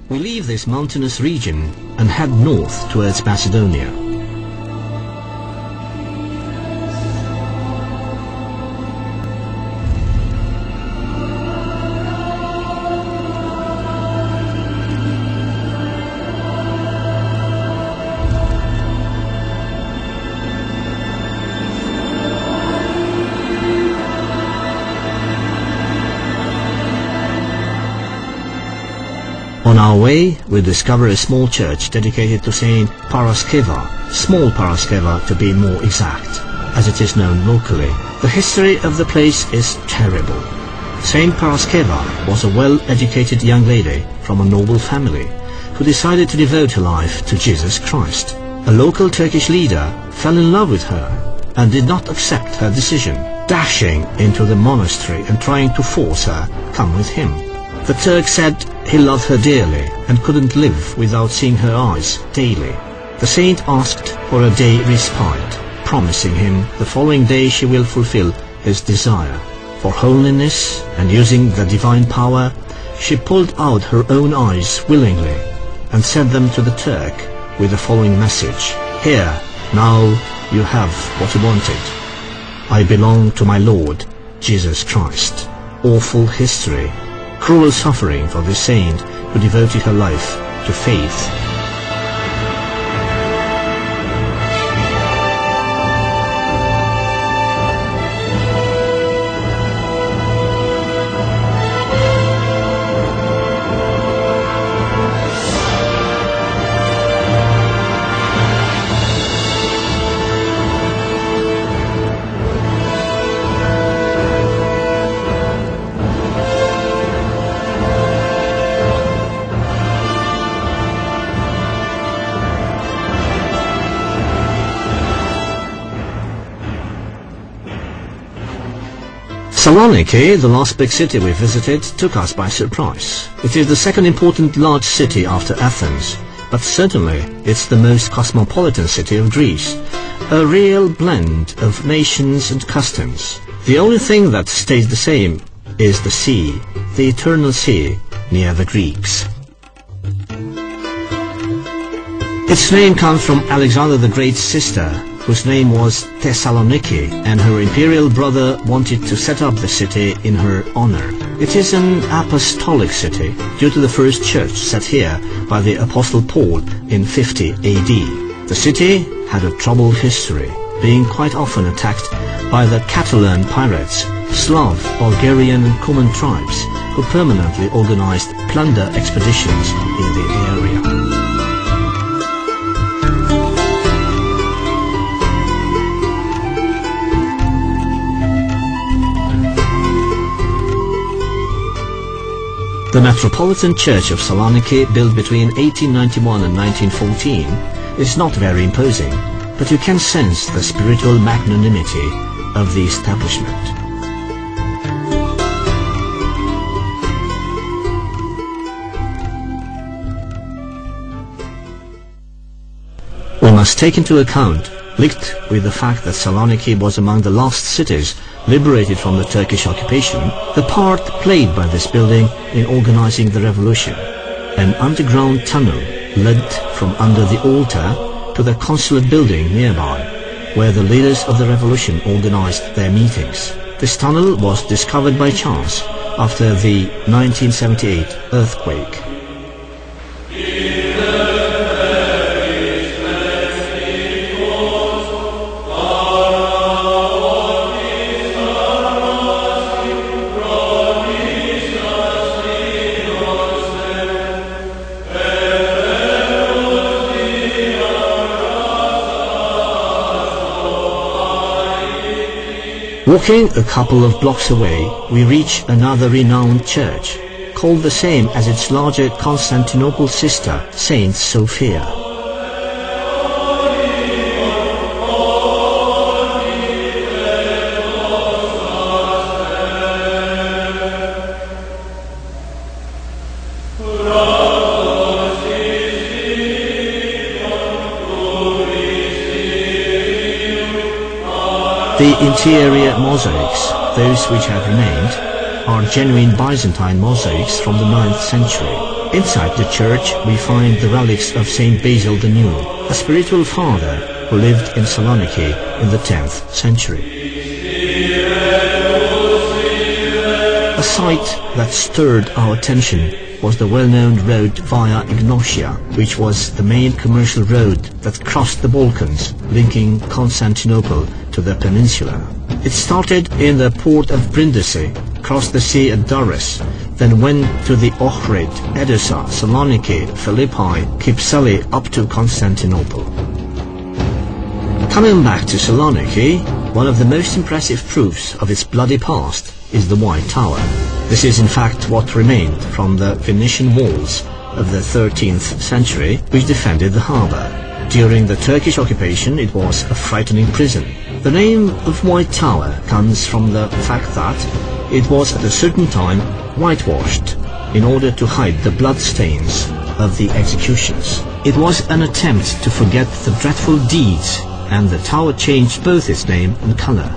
We leave this mountainous region and head north towards Macedonia. On our way, we discover a small church dedicated to Saint Paraskeva, Small Paraskeva to be more exact, as it is known locally. The history of the place is terrible. Saint Paraskeva was a well-educated young lady from a noble family who decided to devote her life to Jesus Christ. A local Turkish leader fell in love with her and did not accept her decision, dashing into the monastery and trying to force her come with him. The Turk said he loved her dearly and couldn't live without seeing her eyes daily. The saint asked for a day respite, promising him the following day she will fulfill his desire. For holiness and using the divine power, she pulled out her own eyes willingly and sent them to the Turk with the following message: "Here, now you have what you wanted. I belong to my Lord, Jesus Christ." Awful history. Cruel suffering for this saint who devoted her life to faith. Saloniki, the last big city we visited, took us by surprise. It is the second important large city after Athens, but certainly it's the most cosmopolitan city of Greece. A real blend of nations and customs. The only thing that stays the same is the sea, the eternal sea near the Greeks. Its name comes from Alexander the Great's sister, whose name was Thessaloniki, and her imperial brother wanted to set up the city in her honor. It is an apostolic city due to the first church set here by the Apostle Paul in 50 AD. The city had a troubled history, being quite often attacked by the Catalan pirates, Slav, Bulgarian and Cuman tribes, who permanently organized plunder expeditions in the area. The Metropolitan Church of Saloniki, built between 1891 and 1914, is not very imposing, but you can sense the spiritual magnanimity of the establishment. We must take into account, linked with the fact that Saloniki was among the last cities liberated from the Turkish occupation, the part played by this building in organizing the revolution. An underground tunnel led from under the altar to the consulate building nearby, where the leaders of the revolution organized their meetings. This tunnel was discovered by chance after the 1978 earthquake. Walking a couple of blocks away, we reach another renowned church, called the same as its larger Constantinople sister, Saint Sophia. The interior mosaics, those which have remained, are genuine Byzantine mosaics from the 9th century. Inside the church we find the relics of Saint Basil the New, a spiritual father who lived in Saloniki in the 10th century. A sight that stirred our attention was the well-known road via Ignatia, which was the main commercial road that crossed the Balkans, linking Constantinople to the peninsula. It started in the port of Brindisi, crossed the sea at Durrës, then went to the Ohrid, Edessa, Saloniki, Philippi, Kypseli up to Constantinople. Coming back to Saloniki, one of the most impressive proofs of its bloody past is the White Tower. This is in fact what remained from the Venetian walls of the 13th century, which defended the harbour. During the Turkish occupation it was a frightening prison. The name of White Tower comes from the fact that it was at a certain time whitewashed in order to hide the blood stains of the executions. It was an attempt to forget the dreadful deeds, and the tower changed both its name and colour.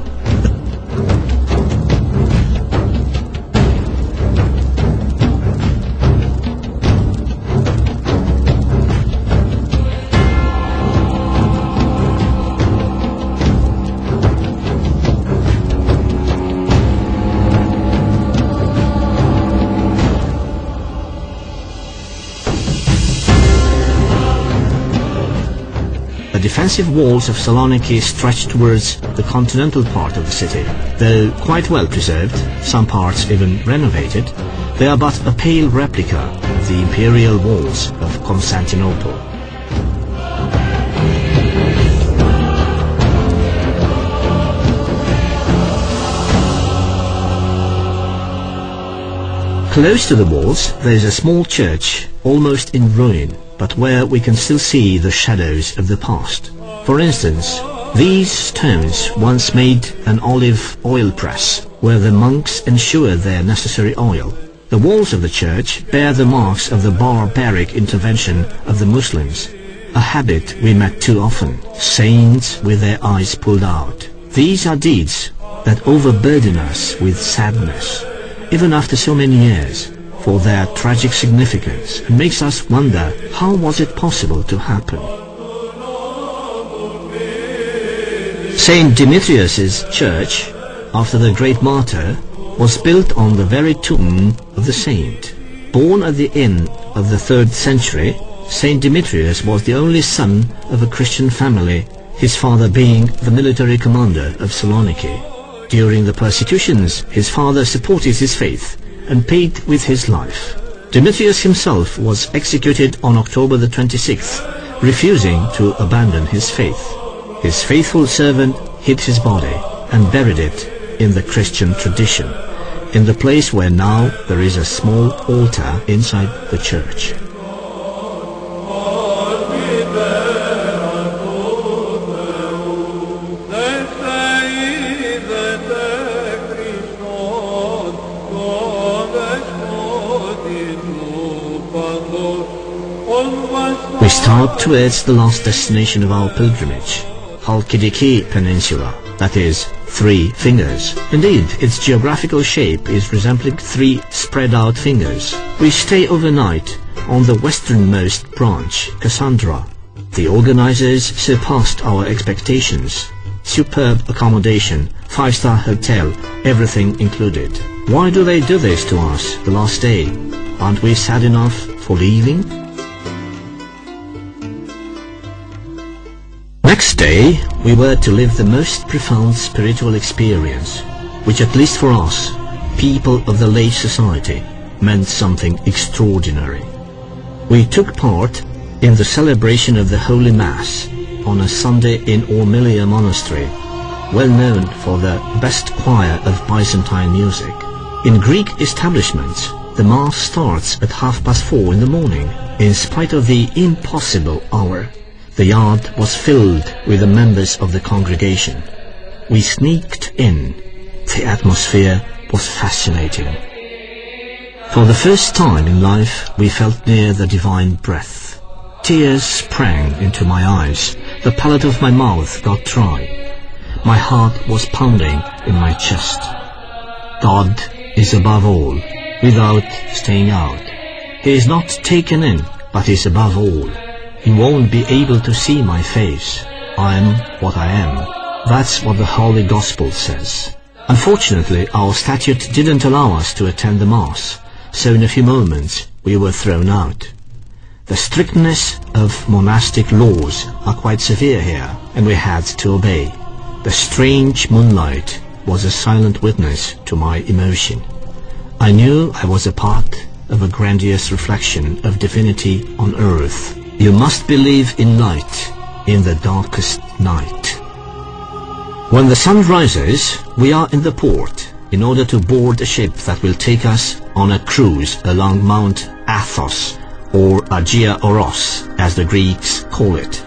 The defensive walls of Saloniki stretch towards the continental part of the city. Though quite well preserved, some parts even renovated, they are but a pale replica of the imperial walls of Constantinople. Close to the walls there is a small church, almost in ruin, but where we can still see the shadows of the past. For instance, these stones once made an olive oil press, where the monks ensured their necessary oil. The walls of the church bear the marks of the barbaric intervention of the Muslims, a habit we met too often, saints with their eyes pulled out. These are deeds that overburden us with sadness, even after so many years, for their tragic significance, and makes us wonder, how was it possible to happen? Saint Demetrius' church, after the great martyr, was built on the very tomb of the saint. Born at the end of the 3rd century, Saint Demetrius was the only son of a Christian family, his father being the military commander of Saloniki. During the persecutions, his father supported his faith and paid with his life. Demetrius himself was executed on October the 26th, refusing to abandon his faith. His faithful servant hid his body and buried it in the Christian tradition, in the place where now there is a small altar inside the church. We start towards the last destination of our pilgrimage, Halkidiki Peninsula, that is, 3 fingers. Indeed, its geographical shape is resembling 3 spread-out fingers. We stay overnight on the westernmost branch, Cassandra. The organizers surpassed our expectations. Superb accommodation, 5-star hotel, everything included. Why do they do this to us the last day? Aren't we sad enough for leaving? Next day, we were to live the most profound spiritual experience, which at least for us, people of the late society, meant something extraordinary. We took part in the celebration of the Holy Mass on a Sunday in Ormilia Monastery, well known for the best choir of Byzantine music. In Greek establishments, the Mass starts at 4:30 in the morning. In spite of the impossible hour, the yard was filled with the members of the congregation. We sneaked in. The atmosphere was fascinating. For the first time in life, we felt near the divine breath. Tears sprang into my eyes. The palate of my mouth got dry. My heart was pounding in my chest. God is above all, without staying out. He is not taken in, but is above all. He won't be able to see my face. I am what I am. That's what the Holy Gospel says. Unfortunately, our statute didn't allow us to attend the Mass, so in a few moments we were thrown out. The strictness of monastic laws are quite severe here, and we had to obey. The strange moonlight was a silent witness to my emotion. I knew I was a part of a grandiose reflection of divinity on earth. You must believe in light in the darkest night. When the sun rises, we are in the port in order to board a ship that will take us on a cruise along Mount Athos, or Agia Oros, as the Greeks call it.